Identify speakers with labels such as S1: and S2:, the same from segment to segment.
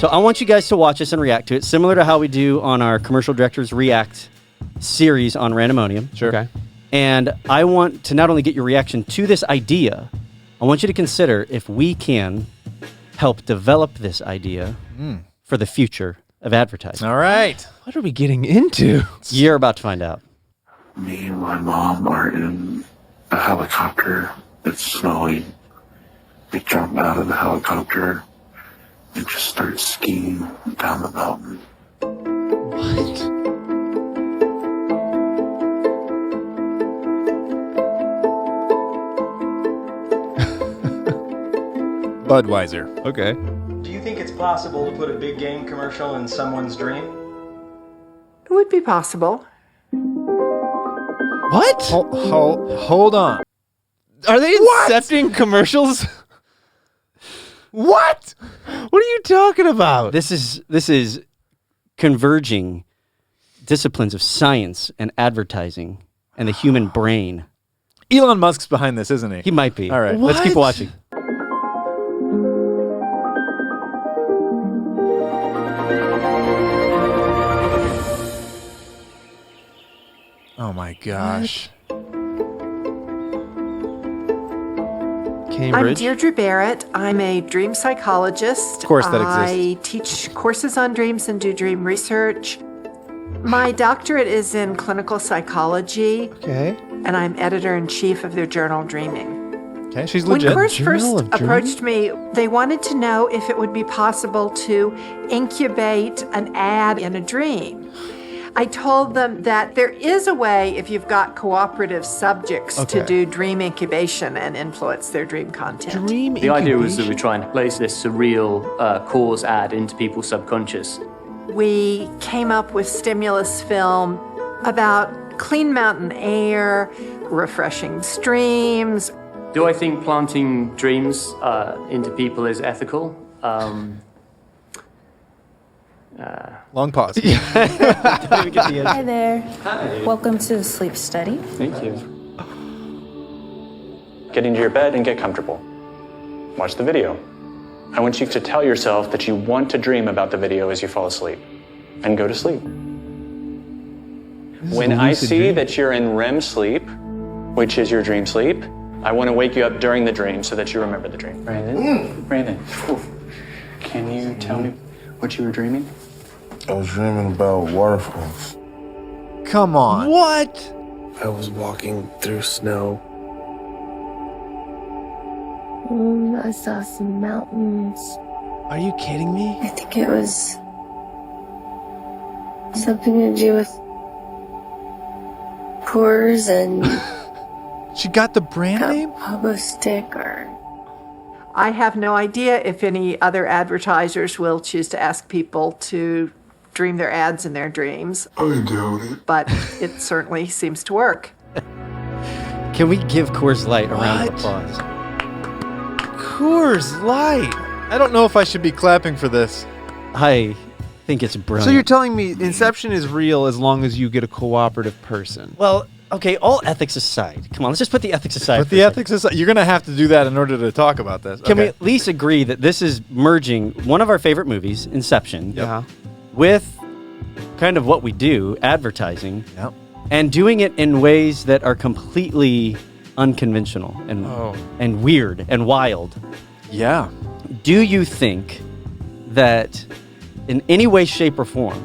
S1: So I want you guys to watch this and react to it, similar to how we do on our Commercial Directors React series on Randomonium.
S2: Sure.
S3: Okay.
S1: And I want to not only get your reaction to this idea, I want you to consider if we can help develop this idea for the future of advertising.
S2: All right.
S3: What are we getting into?
S1: You're about to find out.
S4: Me and my mom are in a helicopter. It's snowing. We jump out of the helicopter and just start skiing down the mountain.
S3: What?
S2: Budweiser.
S3: Okay.
S5: Do you think it's possible to put a big game commercial in someone's dream?
S6: It would be possible.
S3: What?
S2: Hold on.
S3: Are they incepting commercials? What? What are you talking about?
S1: This is converging disciplines of science and advertising and the human brain.
S2: Elon Musk's behind this, isn't he?
S1: He might be.
S2: All right.
S1: Let's keep
S3: What?
S1: watching.
S2: Oh my gosh.
S6: I'm
S3: Cambridge.
S6: Deirdre Barrett. I'm a dream psychologist.
S2: Of course that
S6: I teach courses on dreams and do dream research. My doctorate is in clinical psychology,
S3: Okay.
S6: and I'm editor-in-chief of their journal Dreaming.
S2: Okay, she's
S6: When
S2: legit.
S6: Coors first
S3: Journal of
S6: approached me, they wanted to know if it would be possible to incubate an ad in a dream. I told them that there is a way if you've got cooperative subjects to
S3: Okay.
S6: do dream incubation and influence their dream content.
S3: Dream
S7: The idea was that
S3: incubation?
S7: we try and place this surreal Coors ad into people's subconscious.
S6: We came up with stimulus film about clean mountain air, refreshing streams.
S7: Do I think planting dreams into people is ethical?
S2: Long pause.
S8: Hi there. Hi. Welcome to the sleep study.
S7: Thank you.
S9: Get into your bed and get comfortable. Watch the video. I want you to tell yourself that you want to dream about the video as you fall asleep. And go to sleep. When I see that you're in REM sleep, which is your dream sleep, I want to wake you up during the dream so that you remember the dream. Brandon? Brandon, can you tell me what you were dreaming?
S4: I was dreaming about waterfalls.
S2: Come on.
S3: What?
S4: I was walking through snow.
S8: I saw some mountains.
S3: Are you kidding me?
S8: I think it was something to do with Coors and
S2: She got the brand name?
S8: Pogo Stick or...
S6: I have no idea if any other advertisers will choose to ask people to dream their ads in their dreams,
S4: I doubt it.
S6: but it certainly seems to work.
S1: Can we give Coors Light a round of
S3: What?
S1: applause?
S2: Coors Light. I don't know if I should be clapping for this.
S1: I think it's brilliant.
S3: So you're telling me Inception is real as long as you get a cooperative person?
S1: Well, okay, all ethics aside. Come on, let's just put the ethics aside.
S2: But
S1: for a
S2: the
S1: second.
S2: ethics is, you're going to have to do that in order to talk about this.
S1: Can we
S2: Okay.
S1: at least agree that this is merging one of our favorite movies, Inception,
S3: Yeah.
S1: with kind of what we do, advertising,
S2: Yep.
S1: and doing it in ways that are completely unconventional and
S3: Oh.
S1: and weird and wild.
S2: Yeah.
S1: Do you think that in any way, shape, or form,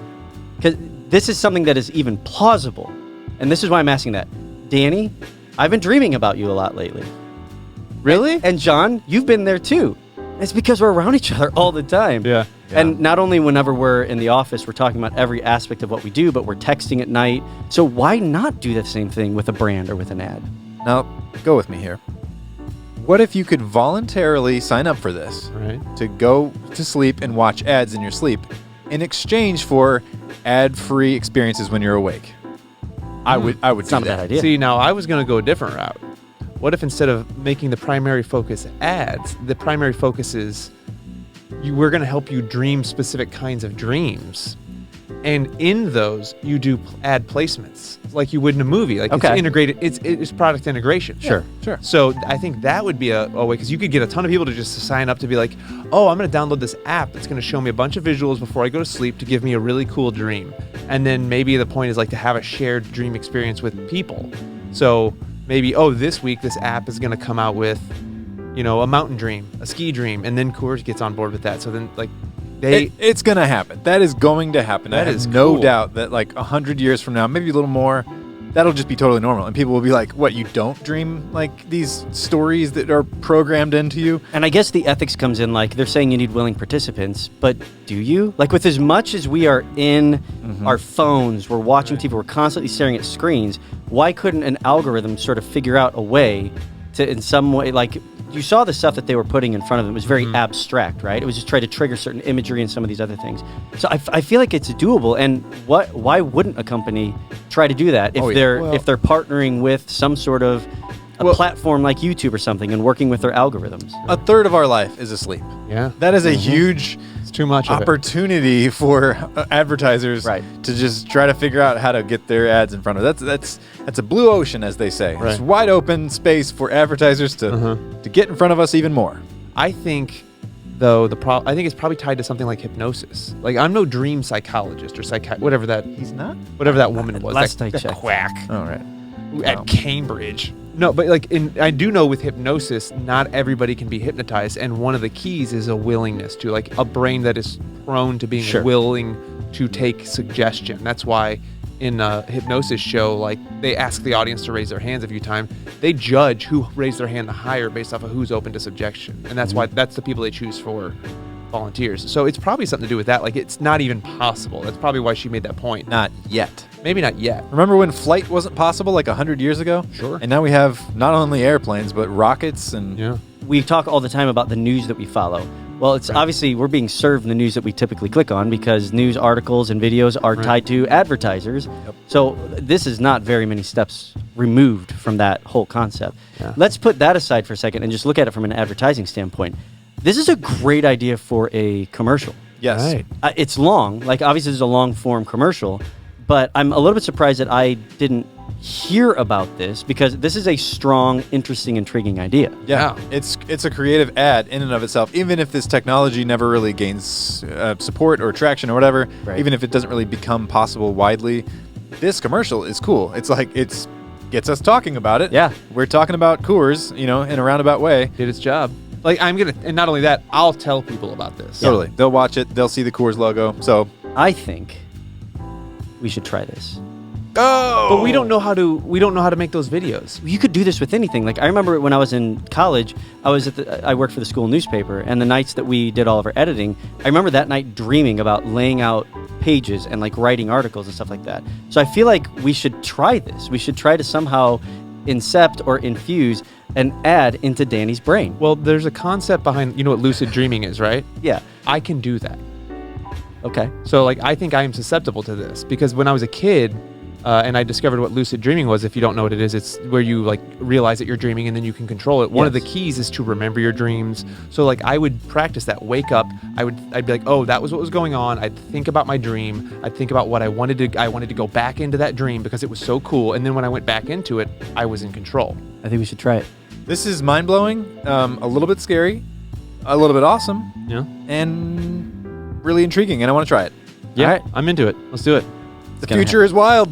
S1: because this is something that is even plausible, and this is why I'm asking that, Danny, I've been dreaming about you a lot lately.
S3: Really?
S1: And John, you've been there too. It's because we're around each other all the time.
S3: Yeah.
S1: And not only whenever we're in the office, we're talking about every aspect of what we do, but we're texting at night. So why not do the same thing with a brand or with an ad?
S2: Now, go with me here. What if you could voluntarily sign up for this
S3: Right.
S2: to go to sleep and watch ads in your sleep in exchange for ad-free experiences when you're awake? I would
S1: It's
S2: do
S1: not a
S2: that.
S1: bad idea.
S3: See, now I was going to go a different route. What if instead of making the primary focus ads, the primary focus is we're going to help you dream specific kinds of dreams. And in those, you do ad placements like you would in a movie. Like it's integrated. It's product integration.
S1: Sure.
S3: So I think that would be a way, because you could get a ton of people to just sign up to be like, oh, I'm going to download this app that's going to show me a bunch of visuals before I go to sleep to give me a really cool dream. And then maybe the point is like to have a shared dream experience with people. So maybe, this week this app is going to come out with, a mountain dream, a ski dream, and then Coors gets on board with that. So then like
S2: it's going to happen. That is going to happen.
S3: That
S2: I
S3: is
S2: have no
S3: cool.
S2: doubt that like 100 years from now, maybe a little more, that'll just be totally normal. And people will be like, what, you don't dream like these stories that are programmed into you?
S1: And I guess the ethics comes in, like they're saying you need willing participants, but do you? Like with as much as we are in our phones, we're watching TV, we're constantly staring at screens, why couldn't an algorithm sort of figure out a way to, in some way, like you saw the stuff that they were putting in front of them, it was very abstract, right? It was just trying to trigger certain imagery and some of these other things. So I feel like it's doable, and why wouldn't a company try to do that if if they're partnering with some sort of a platform like YouTube or something and working with their algorithms?
S2: A third of our life is asleep.
S3: Yeah.
S2: That is a huge
S3: too much
S2: opportunity for advertisers to just try to figure out how to get their ads in front of. That's a blue ocean, as they say. It's wide open space for advertisers to get in front of us even more.
S3: I think, though, I think it's probably tied to something like hypnosis. Like, I'm no dream psychologist or whatever that.
S2: He's not?
S3: Whatever that woman was.
S1: Last I
S3: that
S1: checked.
S3: quack.
S2: All right.
S3: At Cambridge. No, but like I do know with hypnosis, not everybody can be hypnotized, and one of the keys is a willingness to, like, a brain that is prone to being willing to take suggestion. That's why in a hypnosis show, like, they ask the audience to raise their hands a few times. They judge who raised their hand the higher based off of who's open to suggestion, and that's why that's the people they choose for volunteers. So it's probably something to do with that. Like, it's not even possible. That's probably why she made that point.
S2: Not yet.
S3: Maybe not yet.
S2: Remember when flight wasn't possible like 100 years ago?
S3: Sure.
S2: And now we have not only airplanes, but rockets and...
S1: We talk all the time about the news that we follow. Well, it's obviously we're being served the news that we typically click on because news articles and videos are tied to advertisers. So this is not very many steps removed from that whole concept. Let's put that aside for a second and just look at it from an advertising standpoint. This is a great idea for a commercial.
S2: Yes.
S1: It's long. Like, obviously, there's a long-form commercial, but I'm a little bit surprised that I didn't hear about this because this is a strong, interesting, intriguing idea.
S2: Yeah. It's a creative ad in and of itself, even if this technology never really gains support or traction or whatever, even if it doesn't really become possible widely. This commercial is cool. It's like, it's gets us talking about it.
S1: Yeah.
S2: We're talking about Coors, in a roundabout way.
S3: Did its job. Like, and not only that, I'll tell people about this.
S2: Totally. They'll watch it. They'll see the Coors logo. So
S1: I think we should try this.
S2: Oh!
S3: But we don't know how to make those videos.
S1: You could do this with anything. Like, I remember when I was in college, I worked for the school newspaper, and the nights that we did all of our editing, I remember that night dreaming about laying out pages and like writing articles and stuff like that. So I feel like we should try this. We should try to somehow incept or infuse an ad into Danny's brain.
S3: Well, there's a concept behind, what lucid dreaming is, right?
S1: Yeah.
S3: I can do that.
S1: Okay.
S3: So, like, I think I am susceptible to this because when I was a kid and I discovered what lucid dreaming was, if you don't know what it is, it's where you, like, realize that you're dreaming and then you can control it. One of the keys is to remember your dreams. So, like, I would practice that. Wake up. I'd be like, oh, that was what was going on. I'd think about my dream. I'd think about what I wanted to go back into that dream because it was so cool. And then when I went back into it, I was in control.
S1: I think we should try it.
S2: This is mind-blowing, a little bit scary, a little bit awesome,
S3: and
S2: really intriguing, and I want to try it.
S3: Yeah, all right. I'm into it. Let's do it.
S2: The future is wild.